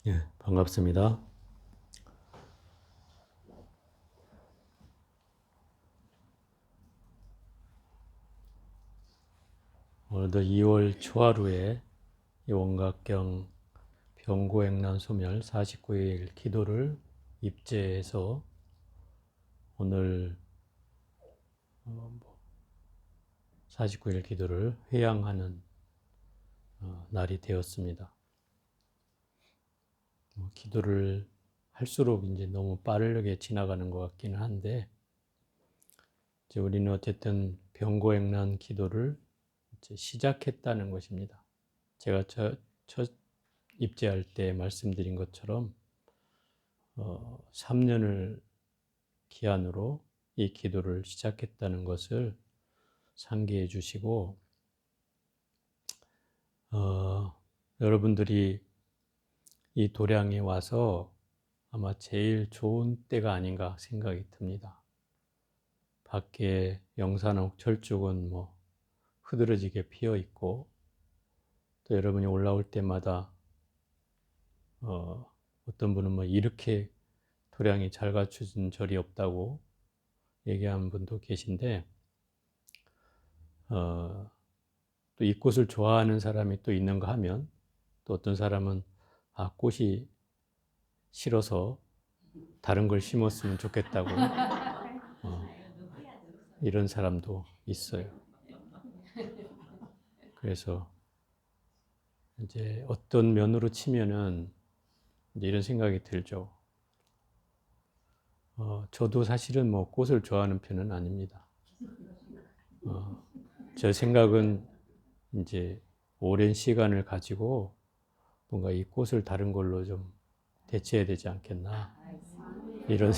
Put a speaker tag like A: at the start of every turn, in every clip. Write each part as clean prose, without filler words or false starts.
A: 예, 반갑습니다. 오늘도 2월 초하루에 이 원각경 병고행난 소멸 49일 기도를 입제해서 오늘 49일 기도를 회양하는 날이 되었습니다. 기도를 할수록 이제 너무 빠르게 지나가는 것 같기는 한데, 이제 우리는 어쨌든 병고행난 기도를 이제 시작했다는 것입니다. 제가 첫 입제할 때 말씀드린 것처럼 3년을 기한으로 이 기도를 시작했다는 것을 상기해 주시고, 여러분들이 이 도량에 와서 아마 제일 좋은 때가 아닌가 생각이 듭니다. 밖에 영산옥 철쭉은 뭐 흐드러지게 피어 있고, 또 여러분이 올라올 때마다 어떤 분은 뭐 이렇게 도량이 잘 갖춰진 절이 없다고 얘기하는 분도 계신데, 또 이 꽃을 좋아하는 사람이 또 있는가 하면, 또 어떤 사람은 꽃이 싫어서 다른 걸 심었으면 좋겠다고 이런 사람도 있어요. 그래서 이제 어떤 면으로 치면은 이제 이런 생각이 들죠. 저도 사실은 뭐 꽃을 좋아하는 편은 아닙니다. 제 생각은 이제 오랜 시간을 가지고 뭔가 이 꽃을 다른 걸로 좀 대체해야 되지 않겠나 이런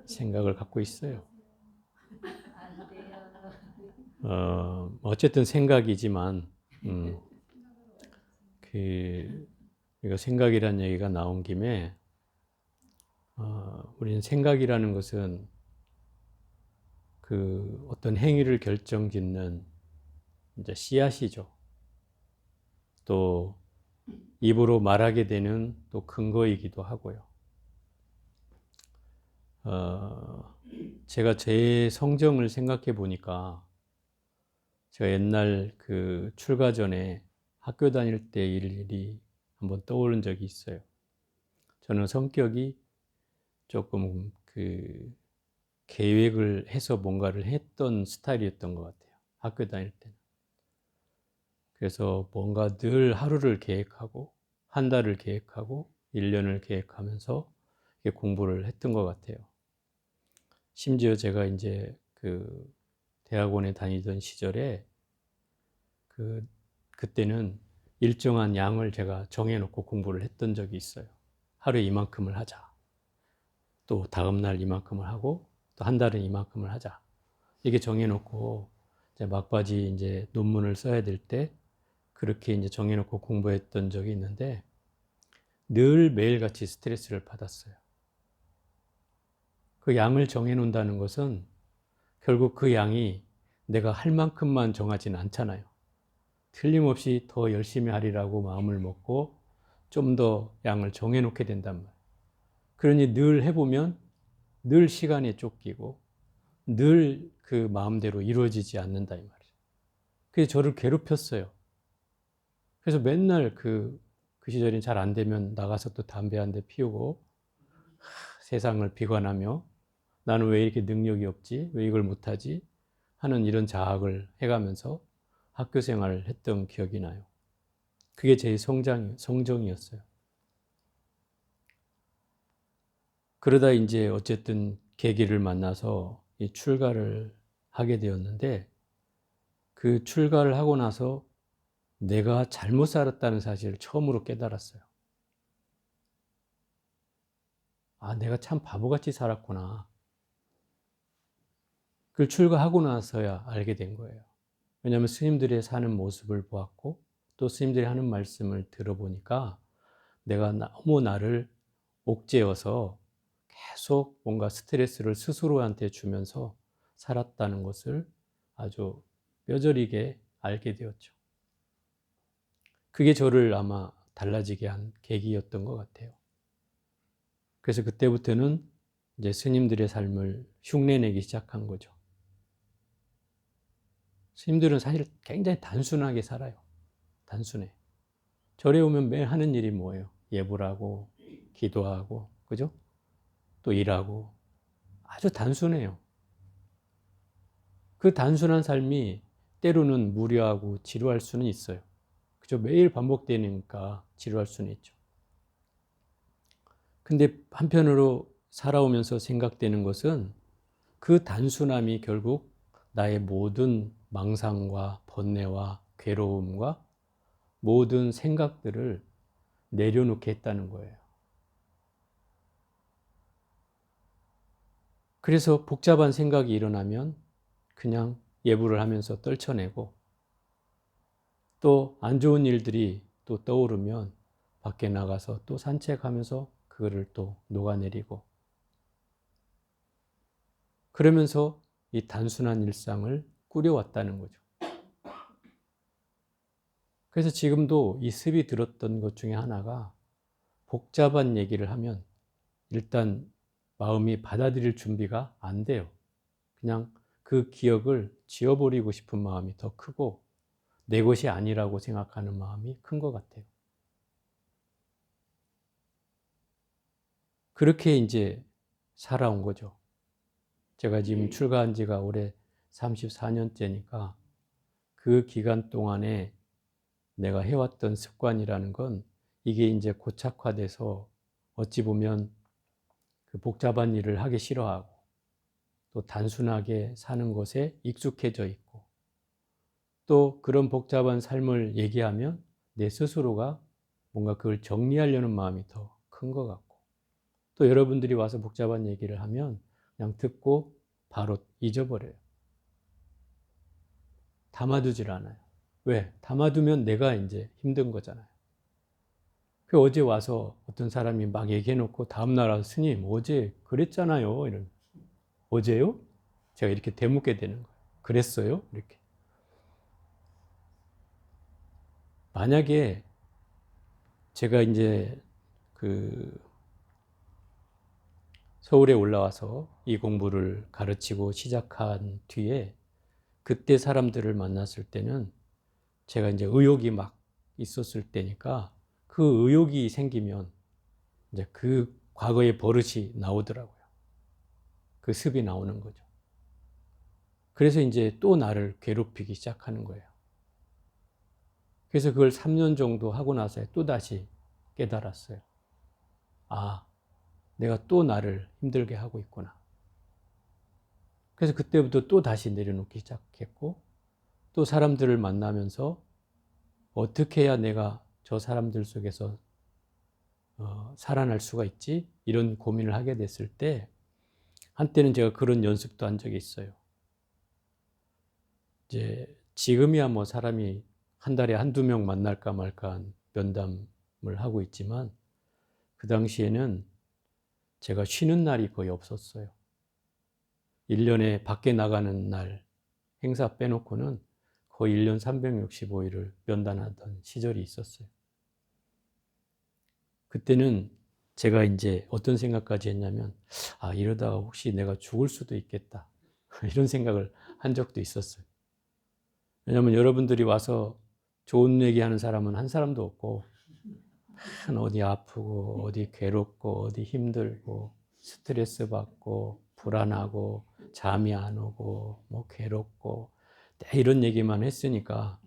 A: 생각을 갖고 있어요. 어쨌든 생각이지만 이거 생각이란 얘기가 나온 김에 우리는 생각이라는 것은 그 어떤 행위를 결정짓는 이제 씨앗이죠. 또 입으로 말하게 되는 또 근거이기도 하고요. 제가 제 성정을 생각해 보니까 제가 옛날 그 출가 전에 학교 다닐 때 일이 한번 떠오른 적이 있어요. 저는 성격이 조금 그 계획을 해서 뭔가를 했던 스타일이었던 것 같아요. 학교 다닐 때는. 그래서 뭔가 늘 하루를 계획하고, 한 달을 계획하고, 1년을 계획하면서 공부를 했던 것 같아요. 심지어 제가 이제 그 대학원에 다니던 시절에 그때는 일정한 양을 제가 정해놓고 공부를 했던 적이 있어요. 하루에 이만큼을 하자. 또 다음 날 이만큼을 하고, 또 한 달은 이만큼을 하자. 이게 정해놓고 이제 막바지 이제 논문을 써야 될 때 그렇게 이제 정해놓고 공부했던 적이 있는데 늘 매일같이 스트레스를 받았어요. 그 양을 정해놓는다는 것은 결국 그 양이 내가 할 만큼만 정하지는 않잖아요. 틀림없이 더 열심히 하리라고 마음을 먹고 좀 더 양을 정해놓게 된단 말이에요. 그러니 늘 해보면 늘 시간에 쫓기고 늘 그 마음대로 이루어지지 않는다 이 말이에요. 그게 저를 괴롭혔어요. 그래서 맨날 그 시절이 잘 안 되면 나가서 또 담배 한 대 피우고 세상을 비관하며 나는 왜 이렇게 능력이 없지? 왜 이걸 못하지? 하는 이런 자학을 해가면서 학교 생활을 했던 기억이 나요. 그게 제 성정이었어요. 그러다 이제 어쨌든 계기를 만나서 이 출가를 하게 되었는데 그 출가를 하고 나서 내가 잘못 살았다는 사실을 처음으로 깨달았어요. 내가 참 바보같이 살았구나. 그걸 출가하고 나서야 알게 된 거예요. 왜냐하면 스님들의 사는 모습을 보았고 또 스님들이 하는 말씀을 들어보니까 내가 너무 나를 옥죄어서 계속 뭔가 스트레스를 스스로한테 주면서 살았다는 것을 아주 뼈저리게 알게 되었죠. 그게 저를 아마 달라지게 한 계기였던 것 같아요. 그래서 그때부터는 이제 스님들의 삶을 흉내내기 시작한 거죠. 스님들은 사실 굉장히 단순하게 살아요. 단순해. 절에 오면 매일 하는 일이 뭐예요? 예불하고, 기도하고, 그죠? 또 일하고. 아주 단순해요. 그 단순한 삶이 때로는 무료하고 지루할 수는 있어요. 그죠? 매일 반복되니까 지루할 수는 있죠. 근데 한편으로 살아오면서 생각되는 것은 그 단순함이 결국 나의 모든 망상과 번뇌와 괴로움과 모든 생각들을 내려놓게 했다는 거예요. 그래서 복잡한 생각이 일어나면 그냥 예불을 하면서 떨쳐내고 또 안 좋은 일들이 또 떠오르면 밖에 나가서 또 산책하면서 그거를 또 녹아내리고 그러면서 이 단순한 일상을 꾸려왔다는 거죠. 그래서 지금도 이 습이 들었던 것 중에 하나가 복잡한 얘기를 하면 일단 마음이 받아들일 준비가 안 돼요. 그냥 그 기억을 지워버리고 싶은 마음이 더 크고 내 것이 아니라고 생각하는 마음이 큰 것 같아요. 그렇게 이제 살아온 거죠. 제가 지금 출가한 지가 올해 34년째니까 그 기간 동안에 내가 해왔던 습관이라는 건 이게 이제 고착화돼서 어찌 보면 그 복잡한 일을 하기 싫어하고 또 단순하게 사는 것에 익숙해져 있고 또 그런 복잡한 삶을 얘기하면 내 스스로가 뭔가 그걸 정리하려는 마음이 더 큰 것 같고 또 여러분들이 와서 복잡한 얘기를 하면 그냥 듣고 바로 잊어버려요. 담아두질 않아요. 왜? 담아두면 내가 이제 힘든 거잖아요. 그 어제 와서 어떤 사람이 막 얘기해놓고 다음날 와서 스님 어제 그랬잖아요. 이런 어제요? 제가 이렇게 되묻게 되는 거예요. 그랬어요? 이렇게. 만약에 제가 이제 그 서울에 올라와서 이 공부를 가르치고 시작한 뒤에 그때 사람들을 만났을 때는 제가 이제 의욕이 막 있었을 때니까 그 의욕이 생기면 이제 그 과거의 버릇이 나오더라고요. 그 습이 나오는 거죠. 그래서 이제 또 나를 괴롭히기 시작하는 거예요. 그래서 그걸 3년 정도 하고 나서 또다시 깨달았어요. 아, 내가 또 나를 힘들게 하고 있구나. 그래서 그때부터 또 다시 내려놓기 시작했고 또 사람들을 만나면서 어떻게 해야 내가 저 사람들 속에서 살아날 수가 있지? 이런 고민을 하게 됐을 때 한때는 제가 그런 연습도 한 적이 있어요. 이제 지금이야 뭐 사람이 한 달에 한두 명 만날까 말까 한 면담을 하고 있지만 그 당시에는 제가 쉬는 날이 거의 없었어요. 1년에 밖에 나가는 날 행사 빼놓고는 거의 1년 365일을 면담하던 시절이 있었어요. 그때는 제가 이제 어떤 생각까지 했냐면 아 이러다가 혹시 내가 죽을 수도 있겠다 이런 생각을 한 적도 있었어요. 왜냐하면 여러분들이 와서 좋은 얘기하는 사람은 한 사람도 없고 어디 아프고 어디 괴롭고 어디 힘들고 스트레스 받고 불안하고 잠이 안 오고 뭐 괴롭고 이런 얘기만 했으니까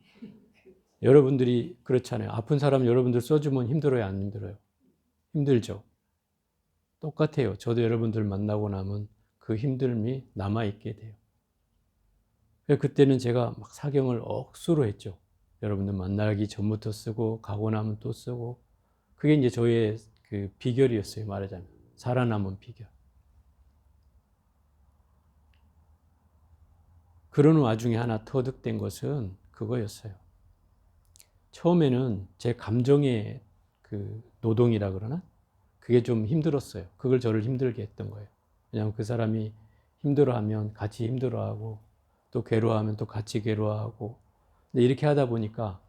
A: 여러분들이 그렇잖아요. 아픈 사람 여러분들 써주면 힘들어요, 안 힘들어요? 힘들죠. 똑같아요. 저도 여러분들 만나고 나면 그 힘듦이 남아있게 돼요. 그때는 제가 막 사경을 억수로 했죠. 여러분들 만나기 전부터 쓰고 가고 나면 또 쓰고 그게 이제 저의 그 비결이었어요. 말하자면 살아남은 비결. 그런 와중에 하나 터득된 것은 그거였어요. 처음에는 제 감정의 그 노동이라 그러나 그게 좀 힘들었어요. 그걸 저를 힘들게 했던 거예요. 왜냐하면 그 사람이 힘들어하면 같이 힘들어하고 또 괴로워하면 또 같이 괴로워하고 근데 이렇게 하다 보니까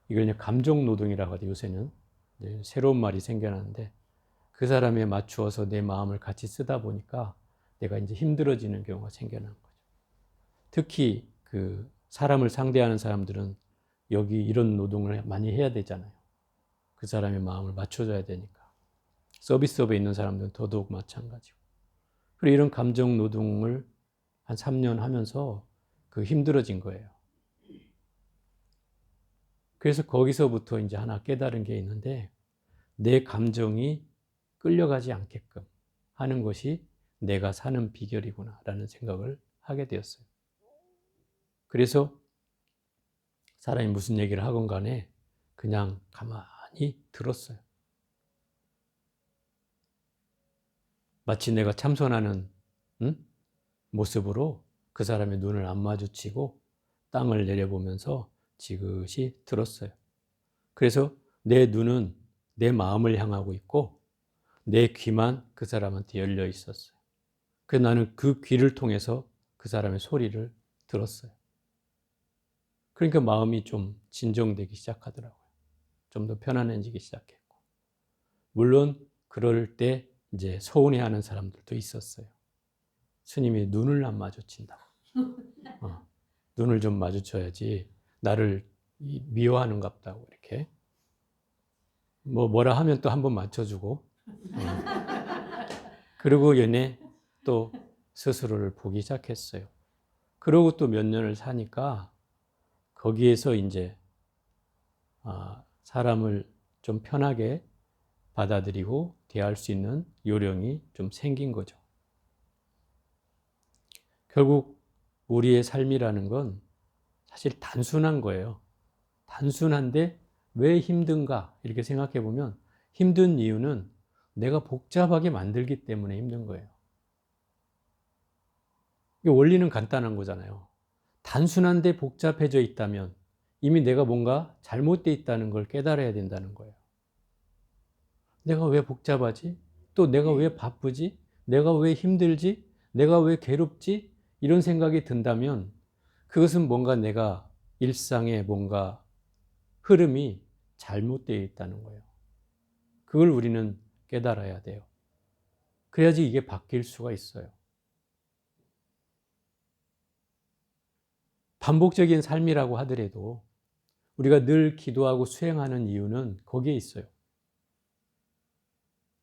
A: 이걸 이제 감정 노동이라고 하죠. 요새는 이제 새로운 말이 생겨나는데 그 사람에 맞추어서 내 마음을 같이 쓰다 보니까 내가 이제 힘들어지는 경우가 생겨나는 거죠. 특히 그 사람을 상대하는 사람들은 여기 이런 노동을 많이 해야 되잖아요. 그 사람의 마음을 맞춰줘야 되니까. 서비스업에 있는 사람들은 더더욱 마찬가지고. 그리고 이런 감정 노동을 한 3년 하면서 그 힘들어진 거예요. 그래서 거기서부터 이제 하나 깨달은 게 있는데 내 감정이 끌려가지 않게끔 하는 것이 내가 사는 비결이구나 라는 생각을 하게 되었어요. 그래서 사람이 무슨 얘기를 하건 간에 그냥 가만히 들었어요. 마치 내가 참선하는 모습으로 그 사람의 눈을 안 마주치고 땅을 내려보면서 지그시 들었어요. 그래서 내 눈은 내 마음을 향하고 있고 내 귀만 그 사람한테 열려 있었어요. 그래서 나는 그 귀를 통해서 그 사람의 소리를 들었어요. 그러니까 마음이 좀 진정되기 시작하더라고요. 좀 더 편안해지기 시작했고. 물론 그럴 때 이제 서운해하는 사람들도 있었어요. 스님이 눈을 안 마주친다고. 눈을 좀 마주쳐야지 나를 미워하는갑다고 이렇게. 뭐라 하면 또 한번 맞춰주고. 그리고 얘네 또 스스로를 보기 시작했어요. 그러고 또 몇 년을 사니까 거기에서 이제 사람을 좀 편하게 받아들이고 대할 수 있는 요령이 좀 생긴 거죠. 결국 우리의 삶이라는 건 사실 단순한 거예요. 단순한데 왜 힘든가 이렇게 생각해 보면 힘든 이유는 내가 복잡하게 만들기 때문에 힘든 거예요. 원리는 간단한 거잖아요. 단순한데 복잡해져 있다면 이미 내가 뭔가 잘못되어 있다는 걸 깨달아야 된다는 거예요. 내가 왜 복잡하지? 또 내가 왜 바쁘지? 내가 왜 힘들지? 내가 왜 괴롭지? 이런 생각이 든다면 그것은 뭔가 내가 일상에 뭔가 흐름이 잘못되어 있다는 거예요. 그걸 우리는 깨달아야 돼요. 그래야지 이게 바뀔 수가 있어요. 반복적인 삶이라고 하더라도 우리가 늘 기도하고 수행하는 이유는 거기에 있어요.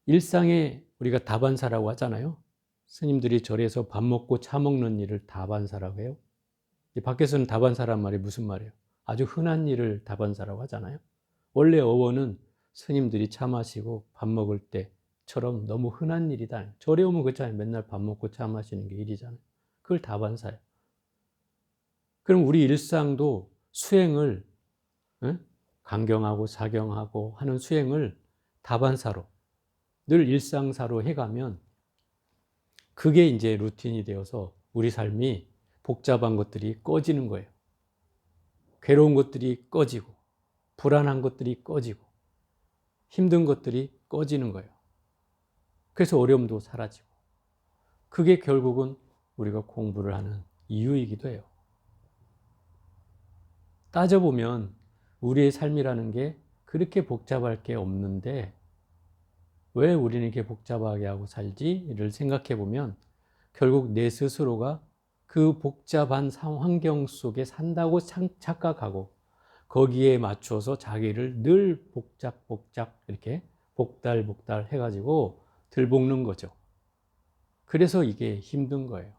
A: 일상에 우리가 다반사라고 하잖아요. 스님들이 절에서 밥 먹고 차 먹는 일을 다반사라고 해요. 밖에서는 다반사란 말이 무슨 말이에요? 아주 흔한 일을 다반사라고 하잖아요. 원래 어원은 스님들이 차 마시고 밥 먹을 때처럼 너무 흔한 일이다. 절에 오면 그렇잖아요. 맨날 밥 먹고 차 마시는 게 일이잖아요. 그걸 다반사예요. 그럼 우리 일상도 수행을 강경하고 사경하고 하는 수행을 다반사로 늘 일상사로 해가면 그게 이제 루틴이 되어서 우리 삶이 복잡한 것들이 꺼지는 거예요. 괴로운 것들이 꺼지고 불안한 것들이 꺼지고 힘든 것들이 꺼지는 거예요. 그래서 어려움도 사라지고 그게 결국은 우리가 공부를 하는 이유이기도 해요. 따져보면 우리의 삶이라는 게 그렇게 복잡할 게 없는데 왜 우리는 이렇게 복잡하게 하고 살지를 생각해 보면 결국 내 스스로가 그 복잡한 환경 속에 산다고 착각하고 거기에 맞춰서 자기를 늘 복작 이렇게 복달 해가지고 들볶는 거죠. 그래서 이게 힘든 거예요.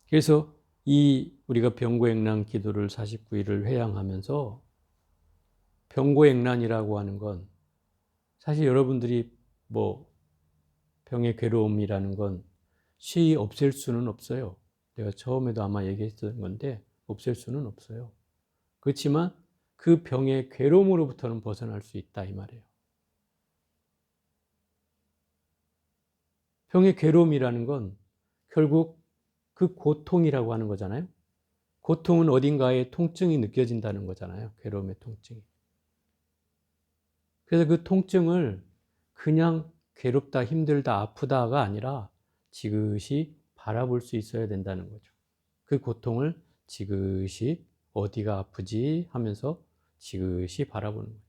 A: 그래서 우리가 병고액란 기도를 49일을 회양하면서 병고액란이라고 하는 건 사실 여러분들이 병의 괴로움이라는 건 쉬이 없앨 수는 없어요. 내가 처음에도 아마 얘기했던 건데 없앨 수는 없어요. 그렇지만 그 병의 괴로움으로부터는 벗어날 수 있다 이 말이에요. 병의 괴로움이라는 건 결국 그 고통이라고 하는 거잖아요. 고통은 어딘가에 통증이 느껴진다는 거잖아요. 괴로움의 통증이. 그래서 그 통증을 그냥 괴롭다, 힘들다, 아프다가 아니라 지그시 바라볼 수 있어야 된다는 거죠. 그 고통을 지그시 어디가 아프지 하면서 지그시 바라보는 거죠.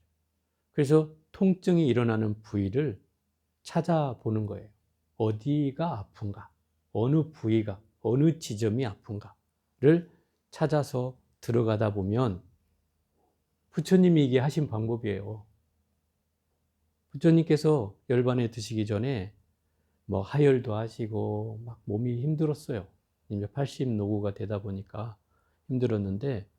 A: 그래서 통증이 일어나는 부위를 찾아보는 거예요. 어디가 아픈가? 어느 부위가, 어느 지점이 아픈가를 찾아서 들어가다 보면 부처님이 이게 하신 방법이에요. 부처님께서 열반에 드시기 전에 뭐 하혈도 하시고 막 몸이 힘들었어요. 이제 80 노구가 되다 보니까 힘들었는데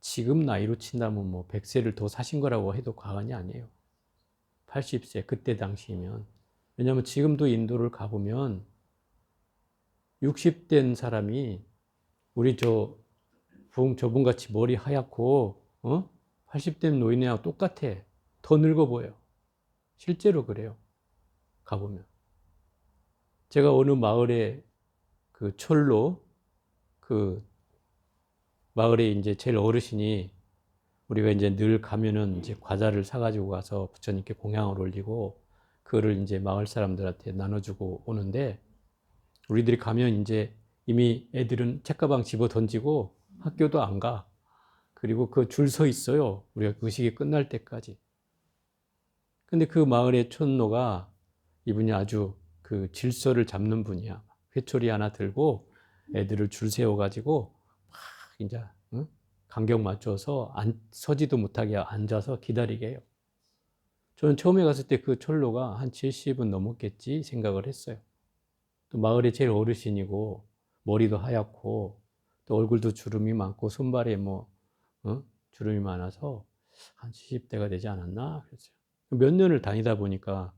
A: 지금 나이로 친다면 뭐 100세를 더 사신 거라고 해도 과언이 아니에요. 80세 그때 당시면. 왜냐하면 지금도 인도를 가보면 60된 사람이 우리 저분같이 머리 하얗고 80된 노인이랑 똑같아. 더 늙어 보여. 실제로 그래요. 가보면. 제가 어느 마을에 그 철로 그 마을에 이제 제일 어르신이 우리가 이제 늘 가면은 이제 과자를 사가지고 가서 부처님께 공양을 올리고 그거를 이제 마을 사람들한테 나눠주고 오는데 우리들이 가면 이제 이미 애들은 책가방 집어 던지고 학교도 안 가. 그리고 그 줄 서 있어요. 우리가 의식이 끝날 때까지. 근데 그 마을의 촌노가 이분이 아주 그 질서를 잡는 분이야. 회초리 하나 들고 애들을 줄 세워가지고 막 이제 간격 맞춰서 서지도 못하게 앉아서 기다리게 해요. 저는 처음에 갔을 때 그 촌노가 한 70은 넘었겠지 생각을 했어요. 또 마을의 제일 어르신이고 머리도 하얗고 또 얼굴도 주름이 많고 손발에 주름이 많아서 한 70대가 되지 않았나 그랬어요. 몇 년을 다니다 보니까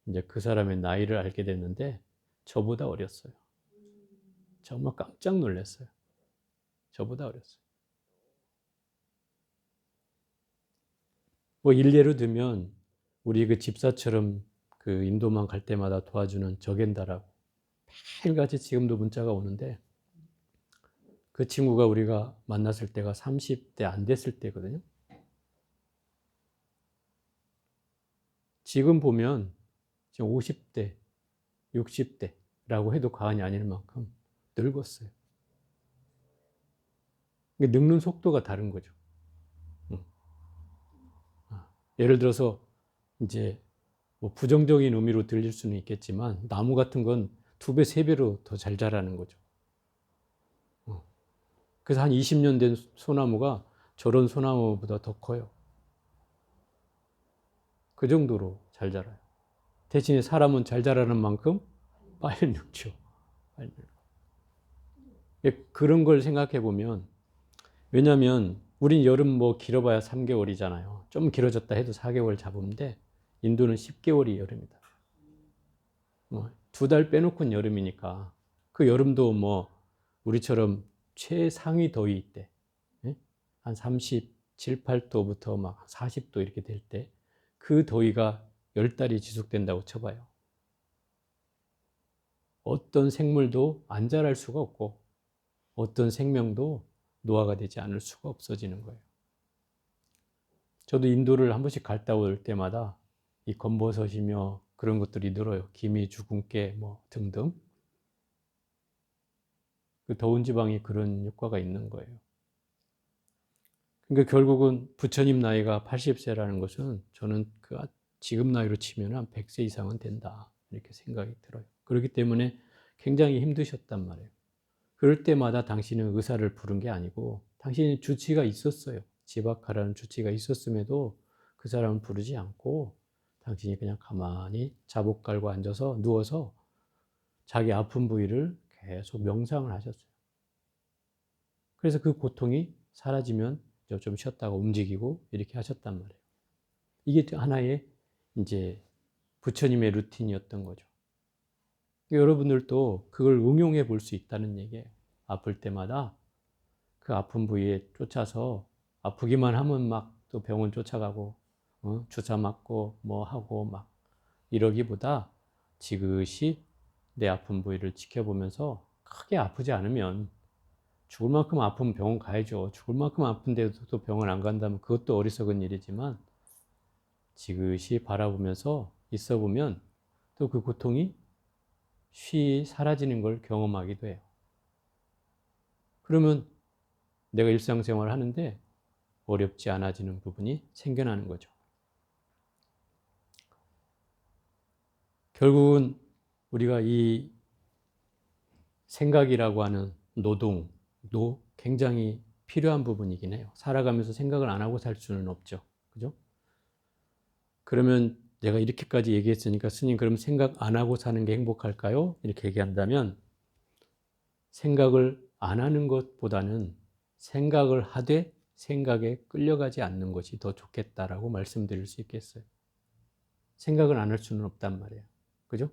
A: 이제 그 사람의 나이를 알게 됐는데 저보다 어렸어요. 정말 깜짝 놀랐어요. 저보다 어렸어요. 뭐 일례로 들면 우리 그 집사처럼 그 인도만 갈 때마다 도와주는 저겐다라고 매일같이 지금도 문자가 오는데 그 친구가 우리가 만났을 때가 30대 안 됐을 때거든요. 지금 보면 지금 50대, 60대라고 해도 과언이 아닐 만큼 늙었어요. 늙는 속도가 다른 거죠. 예를 들어서 이제 뭐 부정적인 의미로 들릴 수는 있겠지만 나무 같은 건 2배, 3배로 더 잘 자라는 거죠. 그래서 한 20년 된 소나무가 저런 소나무보다 더 커요. 그 정도로 잘 자라요. 대신에 사람은 잘 자라는 만큼 빨리 늙죠. 빨리 늙어. 그런 걸 생각해 보면 왜냐하면 우린 여름 뭐 길어봐야 3개월이잖아요. 좀 길어졌다 해도 4개월 잡으면 인도는 10개월이 여름이다. 뭐 2달 빼놓고는 여름이니까 그 여름도 뭐 우리처럼 최상위 더위 때 한 37, 8도부터 막 40도 이렇게 될 때 그 더위가 10달이 지속된다고 쳐봐요. 어떤 생물도 안 자랄 수가 없고 어떤 생명도 노화가 되지 않을 수가 없어지는 거예요. 저도 인도를 한 번씩 갔다 올 때마다 이 검버섯이며 그런 것들이 늘어요. 기미, 주근깨 뭐 등등. 그 더운 지방이 그런 효과가 있는 거예요. 그러니까 결국은 부처님 나이가 80세라는 것은 저는 그 지금 나이로 치면 한 100세 이상은 된다. 이렇게 생각이 들어요. 그렇기 때문에 굉장히 힘드셨단 말이에요. 그럴 때마다 당신은 의사를 부른 게 아니고 당신이 주치가 있었어요. 지박하라는 주치가 있었음에도 그 사람을 부르지 않고 당신이 그냥 가만히 자복 깔고 앉아서 누워서 자기 아픈 부위를 계속 명상을 하셨어요. 그래서 그 고통이 사라지면 좀 쉬었다가 움직이고 이렇게 하셨단 말이에요. 이게 하나의 이제 부처님의 루틴이었던 거죠. 여러분들도 그걸 응용해 볼 수 있다는 얘기예요. 아플 때마다 그 아픈 부위에 쫓아서 아프기만 하면 막 또 병원 쫓아가고 주사 맞고 뭐 하고 막 이러기보다 지그시 내 아픈 부위를 지켜보면서 크게 아프지 않으면 죽을 만큼 아프면 병원 가야죠. 죽을 만큼 아픈데도 또 병원 안 간다면 그것도 어리석은 일이지만 지그시 바라보면서 있어 보면 또 그 고통이 쉬 사라지는 걸 경험하기도 해요. 그러면 내가 일상생활을 하는데 어렵지 않아지는 부분이 생겨나는 거죠. 결국은 우리가 이 생각이라고 하는 노동도 굉장히 필요한 부분이긴 해요. 살아가면서 생각을 안 하고 살 수는 없죠. 그죠? 그러면 내가 이렇게까지 얘기했으니까 스님, 그럼 생각 안 하고 사는 게 행복할까요? 이렇게 얘기한다면 생각을 안 하는 것보다는 생각을 하되 생각에 끌려가지 않는 것이 더 좋겠다라고 말씀드릴 수 있겠어요. 생각을 안 할 수는 없단 말이에요. 그죠?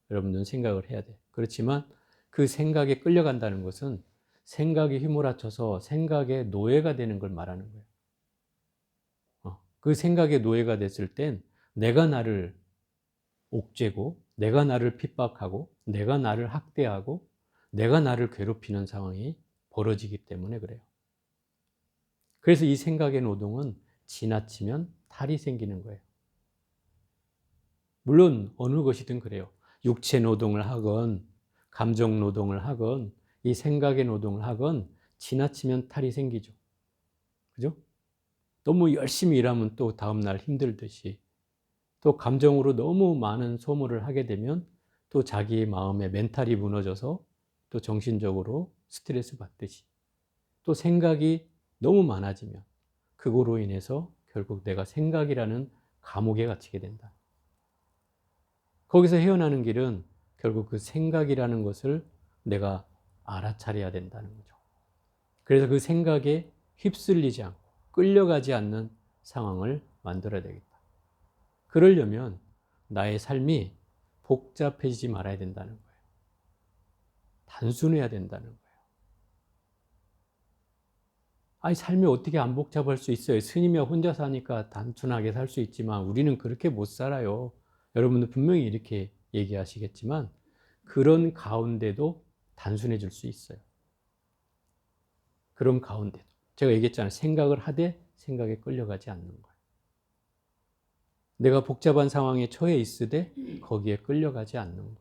A: 여러분들은 생각을 해야 돼. 그렇지만 그 생각에 끌려간다는 것은 생각이 휘몰아쳐서 생각의 노예가 되는 걸 말하는 거예요. 그 생각의 노예가 됐을 땐 내가 나를 옥죄고, 내가 나를 핍박하고, 내가 나를 학대하고, 내가 나를 괴롭히는 상황이 벌어지기 때문에 그래요. 그래서 이 생각의 노동은 지나치면 탈이 생기는 거예요. 물론 어느 것이든 그래요. 육체 노동을 하건 감정 노동을 하건 이 생각의 노동을 하건 지나치면 탈이 생기죠. 그죠? 너무 열심히 일하면 또 다음날 힘들듯이, 또 감정으로 너무 많은 소모를 하게 되면 또 자기의 마음의 멘탈이 무너져서 또 정신적으로 스트레스 받듯이, 또 생각이 너무 많아지면 그거로 인해서 결국 내가 생각이라는 감옥에 갇히게 된다. 거기서 헤어나는 길은 결국 그 생각이라는 것을 내가 알아차려야 된다는 거죠. 그래서 그 생각에 휩쓸리지 않고 끌려가지 않는 상황을 만들어야 되겠다. 그러려면 나의 삶이 복잡해지지 말아야 된다는 거예요. 단순해야 된다는 거예요. 아니, 삶이 어떻게 안 복잡할 수 있어요? 스님이 혼자 사니까 단순하게 살 수 있지만 우리는 그렇게 못 살아요. 여러분들 분명히 이렇게 얘기하시겠지만 그런 가운데도 단순해질 수 있어요. 그런 가운데도. 제가 얘기했잖아요. 생각을 하되 생각에 끌려가지 않는 거예요. 내가 복잡한 상황에 처해 있으되 거기에 끌려가지 않는 거예요.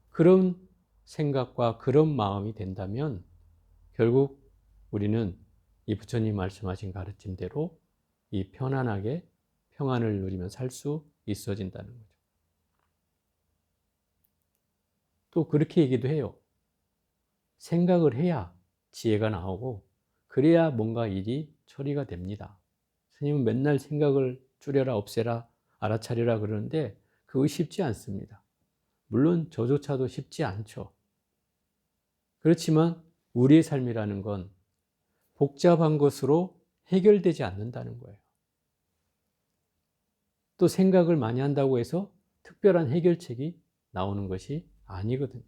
A: 그런 생각과 그런 마음이 된다면 결국 우리는 이 부처님 말씀하신 가르침대로 이 편안하게 평안을 누리며 살 수 있어진다는 거죠. 또 그렇게 얘기도 해요. 생각을 해야 지혜가 나오고 그래야 뭔가 일이 처리가 됩니다. 스님은 맨날 생각을 줄여라, 없애라, 알아차려라 그러는데 그거 쉽지 않습니다. 물론 저조차도 쉽지 않죠. 그렇지만 우리의 삶이라는 건 복잡한 것으로 해결되지 않는다는 거예요. 또 생각을 많이 한다고 해서 특별한 해결책이 나오는 것이 아니거든요.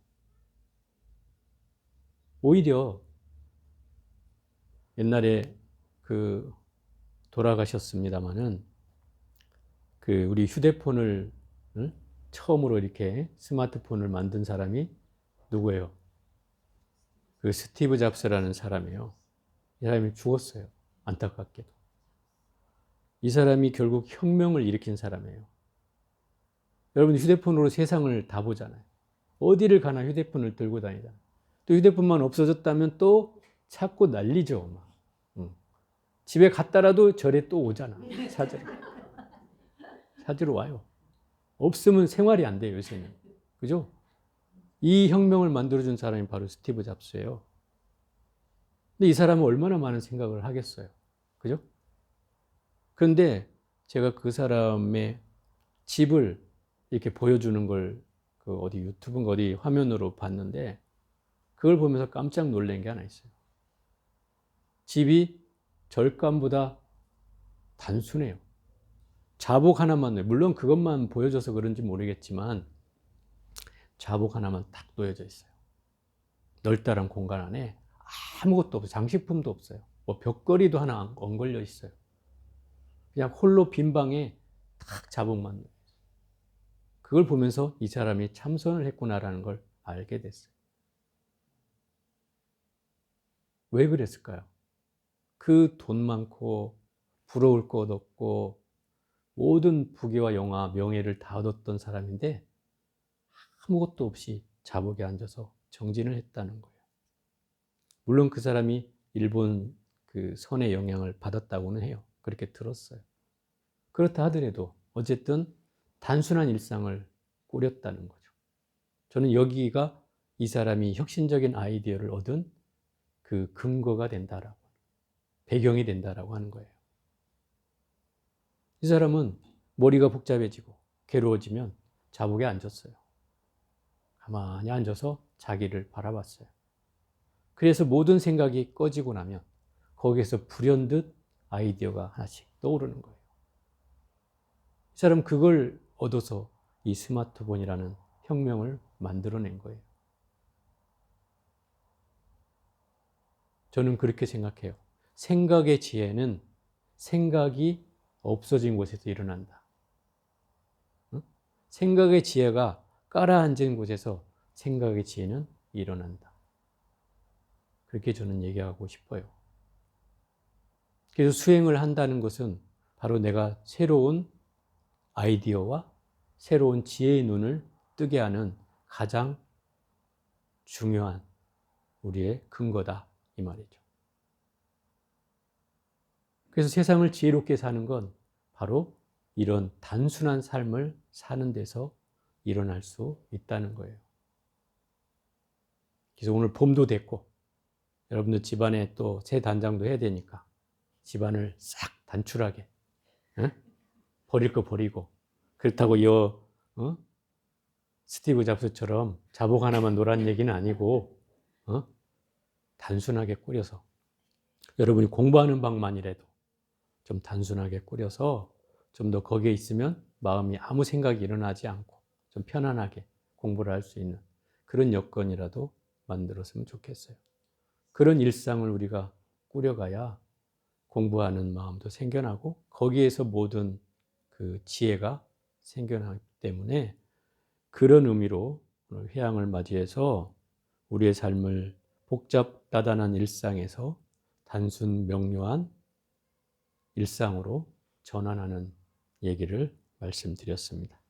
A: 오히려 옛날에 돌아가셨습니다마는 우리 휴대폰을 처음으로 이렇게 스마트폰을 만든 사람이 누구예요? 스티브 잡스라는 사람이에요. 이 사람이 죽었어요. 안타깝게도. 이 사람이 결국 혁명을 일으킨 사람이에요. 여러분 휴대폰으로 세상을 다 보잖아요. 어디를 가나 휴대폰을 들고 다니잖아요. 또 휴대폰만 없어졌다면 또 찾고 난리죠. 막. 집에 갔다라도 절에 또 오잖아. 찾으러 와요. 없으면 생활이 안 돼요, 요새는. 그죠? 이 혁명을 만들어준 사람이 바로 스티브 잡스예요. 근데 이 사람은 얼마나 많은 생각을 하겠어요. 그죠? 그런데 제가 그 사람의 집을 이렇게 보여주는 걸 어디 유튜브인가 어디 화면으로 봤는데 그걸 보면서 깜짝 놀란 게 하나 있어요. 집이 절간보다 단순해요. 자복 하나만, 물론 그것만 보여줘서 그런지 모르겠지만 자복 하나만 딱 놓여져 있어요. 넓다란 공간 안에 아무것도 없어요. 장식품도 없어요. 뭐 벽걸이도 하나 안 걸려 있어요. 그냥 홀로 빈 방에 딱 자복만. 그걸 보면서 이 사람이 참선을 했구나라는 걸 알게 됐어요. 왜 그랬을까요? 그 돈 많고 부러울 것 없고 모든 부귀와 영화, 명예를 다 얻었던 사람인데 아무것도 없이 자복에 앉아서 정진을 했다는 거예요. 물론 그 사람이 일본 그 선의 영향을 받았다고는 해요. 그렇게 들었어요. 그렇다 하더라도 어쨌든 단순한 일상을 꾸렸다는 거죠. 저는 여기가 이 사람이 혁신적인 아이디어를 얻은 그 근거가 된다라고, 배경이 된다라고 하는 거예요. 이 사람은 머리가 복잡해지고 괴로워지면 자복에 앉았어요. 가만히 앉아서 자기를 바라봤어요. 그래서 모든 생각이 꺼지고 나면 거기에서 불현듯 아이디어가 하나씩 떠오르는 거예요. 이 사람 그걸 얻어서 이 스마트폰이라는 혁명을 만들어낸 거예요. 저는 그렇게 생각해요. 생각의 지혜는 생각이 없어진 곳에서 일어난다. 생각의 지혜가 깔아앉은 곳에서 생각의 지혜는 일어난다. 그렇게 저는 얘기하고 싶어요. 그래서 수행을 한다는 것은 바로 내가 새로운 아이디어와 새로운 지혜의 눈을 뜨게 하는 가장 중요한 우리의 근거다, 이 말이죠. 그래서 세상을 지혜롭게 사는 건 바로 이런 단순한 삶을 사는 데서 일어날 수 있다는 거예요. 그래서 오늘 봄도 됐고 여러분들 집안에 또 새 단장도 해야 되니까 집안을 싹 단출하게, 버릴 거 버리고, 그렇다고 스티브 잡스처럼 자복 하나만 놓으라는 얘기는 아니고 단순하게 꾸려서 여러분이 공부하는 방만이라도 좀 단순하게 꾸려서 좀 더 거기에 있으면 마음이 아무 생각이 일어나지 않고 좀 편안하게 공부를 할 수 있는 그런 여건이라도 만들었으면 좋겠어요. 그런 일상을 우리가 꾸려가야 공부하는 마음도 생겨나고 거기에서 모든 그 지혜가 생겨나기 때문에 그런 의미로 오늘 회양을 맞이해서 우리의 삶을 복잡다단한 일상에서 단순 명료한 일상으로 전환하는 얘기를 말씀드렸습니다.